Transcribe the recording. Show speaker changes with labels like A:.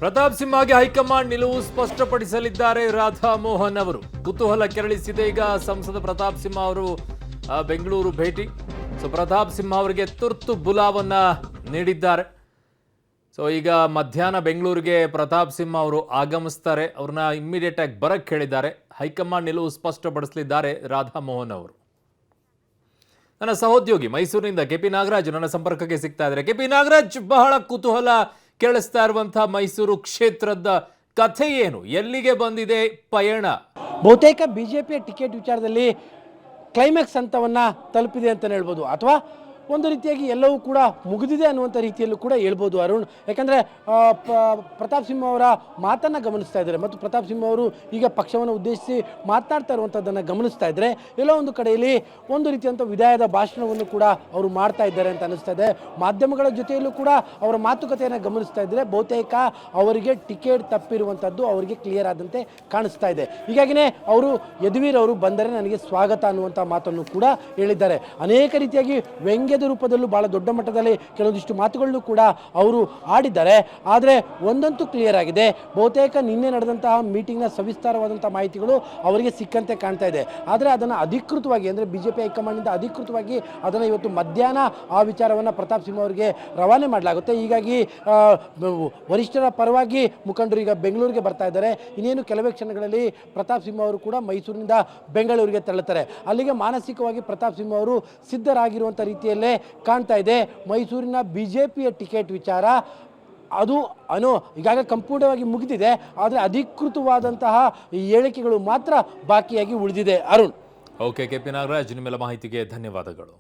A: Pratap ಸಿಂಹಗೆ high command ನಿಲುವು ಸ್ಪಷ್ಟಪಡಿಸಲಿದ್ದಾರೆ ರಾಧಾ ಮೋಹನ್ ಅವರು. ಕುತೂಹಲ ಕೆರಳಿಸಿದೆ ಈಗ ಸಂಸದ ಪ್ರತಾಪ್ ಸಿಂಹ ಅವರು ಬೆಂಗಳೂರು ಭೇಟಿ. ಪ್ರತಾಪ್ ಸಿಂಹ ಅವರಿಗೆ ತುರ್ತು ಬುಲಾವನ್ನ ನೀಡಿದ್ದಾರೆ. ಈಗ ಮಧ್ಯಾಹ್ನ ಬೆಂಗಳೂರಿಗೆ ಪ್ರತಾಪ್ ಸಿಂಹ ಅವರು ಆಗಮಿಸ್ತಾರೆ. ಅವ್ರನ್ನ ಇಮ್ಮಿಡಿಯೇಟ್ ಆಗಿ ಬರಕ್ಕೆ ಹೇಳಿದ್ದಾರೆ. ಹೈಕಮಾಂಡ್ ನಿಲುವು ಸ್ಪಷ್ಟಪಡಿಸಲಿದ್ದಾರೆ ರಾಧಾ ಮೋಹನ್ ಅವರು. ನನ್ನ ಸಹೋದ್ಯೋಗಿ ಮೈಸೂರಿನಿಂದ ಕೆಪಿ ನಾಗರಾಜ್ ನನ್ನ ಸಂಪರ್ಕಕ್ಕೆ ಸಿಗ್ತಾ ಇದ್ದಾರೆ. ಕೆಪಿ ನಾಗರಾಜ್, ಬಹಳ ಕುತೂಹಲ ಕೇಳಿಸ್ತಾ ಇರುವಂತಹ ಮೈಸೂರು ಕ್ಷೇತ್ರದ ಕಥೆ ಏನು? ಎಲ್ಲಿಗೆ ಬಂದಿದೆ ಪಯಣ?
B: ಬಹುತೇಕ ಬಿಜೆಪಿಯ ಟಿಕೆಟ್ ವಿಚಾರದಲ್ಲಿ ಕ್ಲೈಮ್ಯಾಕ್ಸ್ ಹಂತವನ್ನು ತಲುಪಿದೆ ಅಂತಲೇ ಹೇಳ್ಬೋದು, ಅಥವಾ ಒಂದು ರೀತಿಯಾಗಿ ಎಲ್ಲವೂ ಕೂಡ ಮುಗಿದಿದೆ ಅನ್ನುವಂಥ ರೀತಿಯಲ್ಲೂ ಕೂಡ ಹೇಳ್ಬೋದು ಅರುಣ್. ಯಾಕಂದರೆ ಪ್ರತಾಪ್ ಸಿಂಹ ಅವರ ಮಾತನ್ನು ಗಮನಿಸ್ತಾ ಇದ್ದಾರೆ ಮತ್ತು ಪ್ರತಾಪ್ ಸಿಂಹ ಅವರು ಈಗ ಪಕ್ಷವನ್ನು ಉದ್ದೇಶಿಸಿ ಮಾತನಾಡ್ತಾ ಇರುವಂಥದ್ದನ್ನು ಗಮನಿಸ್ತಾ ಇದ್ದರೆ ಎಲ್ಲೋ ಒಂದು ಕಡೆಯಲ್ಲಿ ಒಂದು ರೀತಿಯಂಥ ವಿದಾಯದ ಭಾಷಣವನ್ನು ಕೂಡ ಅವರು ಮಾಡ್ತಾ ಇದ್ದಾರೆ ಅಂತ ಅನ್ನಿಸ್ತಾ ಇದೆ. ಮಾಧ್ಯಮಗಳ ಜೊತೆಯಲ್ಲೂ ಕೂಡ ಅವರ ಮಾತುಕತೆಯನ್ನು ಗಮನಿಸ್ತಾ ಇದ್ದರೆ ಬಹುತೇಕ ಅವರಿಗೆ ಟಿಕೆಟ್ ತಪ್ಪಿರುವಂಥದ್ದು ಅವರಿಗೆ ಕ್ಲಿಯರ್ ಆದಂತೆ ಕಾಣಿಸ್ತಾ ಇದೆ. ಹೀಗಾಗಿಯೇ ಅವರು ಯದುವೀರ್ ಅವರು ಬಂದರೆ ನನಗೆ ಸ್ವಾಗತ ಅನ್ನುವಂಥ ಮಾತನ್ನು ಕೂಡ ಹೇಳಿದ್ದಾರೆ. ಅನೇಕ ರೀತಿಯಾಗಿ ವ್ಯಂಗ್ಯದ ರೂಪದಲ್ಲೂ ಬಹಳ ದೊಡ್ಡ ಮಟ್ಟದಲ್ಲಿ ಕೆಲವೊಂದಿಷ್ಟು ಮಾತುಗಳನ್ನು ಕೂಡ ಅವರು ಆಡಿದ್ದಾರೆ. ಆದರೆ ಒಂದಂತೂ ಕ್ಲಿಯರ್ ಆಗಿದೆ, ಬಹುತೇಕ ನಿನ್ನೆ ನಡೆದಂತಹ ಮೀಟಿಂಗ್ನ ಸವಿಸ್ತಾರವಾದಂಥ ಮಾಹಿತಿಗಳು ಅವರಿಗೆ ಸಿಕ್ಕಂತೆ ಕಾಣ್ತಾ ಇದೆ. ಆದರೆ ಅದನ್ನು ಅಧಿಕೃತವಾಗಿ ಅಂದರೆ ಬಿಜೆಪಿ ಹೈಕಮಾಂಡ್ನಿಂದ ಅಧಿಕೃತವಾಗಿ ಅದನ್ನು ಇವತ್ತು ಮಧ್ಯಾಹ್ನ ಆ ವಿಚಾರವನ್ನು ಪ್ರತಾಪ್ ಸಿಂಹ ಅವರಿಗೆ ರವಾನೆ ಮಾಡಲಾಗುತ್ತೆ. ಹೀಗಾಗಿ ವರಿಷ್ಠರ ಪರವಾಗಿ ಮುಖಂಡರು ಈಗ ಬೆಂಗಳೂರಿಗೆ ಬರ್ತಾ ಇದ್ದಾರೆ. ಇನ್ನೇನು ಕೆಲವೇ ಕ್ಷಣಗಳಲ್ಲಿ ಪ್ರತಾಪ್ ಸಿಂಹ ಅವರು ಕೂಡ ಮೈಸೂರಿನಿಂದ ಬೆಂಗಳೂರಿಗೆ ತೆರಳುತ್ತಾರೆ. ಅಲ್ಲಿಗೆ ಮಾನಸಿಕವಾಗಿ ಪ್ರತಾಪ್ ಸಿಂಹ ಅವರು ಸಿದ್ಧರಾಗಿರುವಂಥ ರೀತಿಯಲ್ಲೇ ಕಾಣ್ತಾ ಇದೆ. ಮೈಸೂರಿನ ಬಿಜೆಪಿಯ ಟಿಕೆಟ್ ವಿಚಾರ ಅದು ಈಗಾಗಲೇ ಸಂಪೂರ್ಣವಾಗಿ ಮುಗಿದಿದೆ. ಆದರೆ ಅಧಿಕೃತವಾದಂತಹ ಹೇಳಿಕೆಗಳು ಮಾತ್ರ ಬಾಕಿಯಾಗಿ ಉಳಿದಿದೆ ಅರುಣ್.
A: ಓಕೆ ಕೆಪಿ ನಾಗರಾಜ್, ನಿಮ್ಮೆಲ್ಲ ಮಾಹಿತಿಗೆ ಧನ್ಯವಾದಗಳು.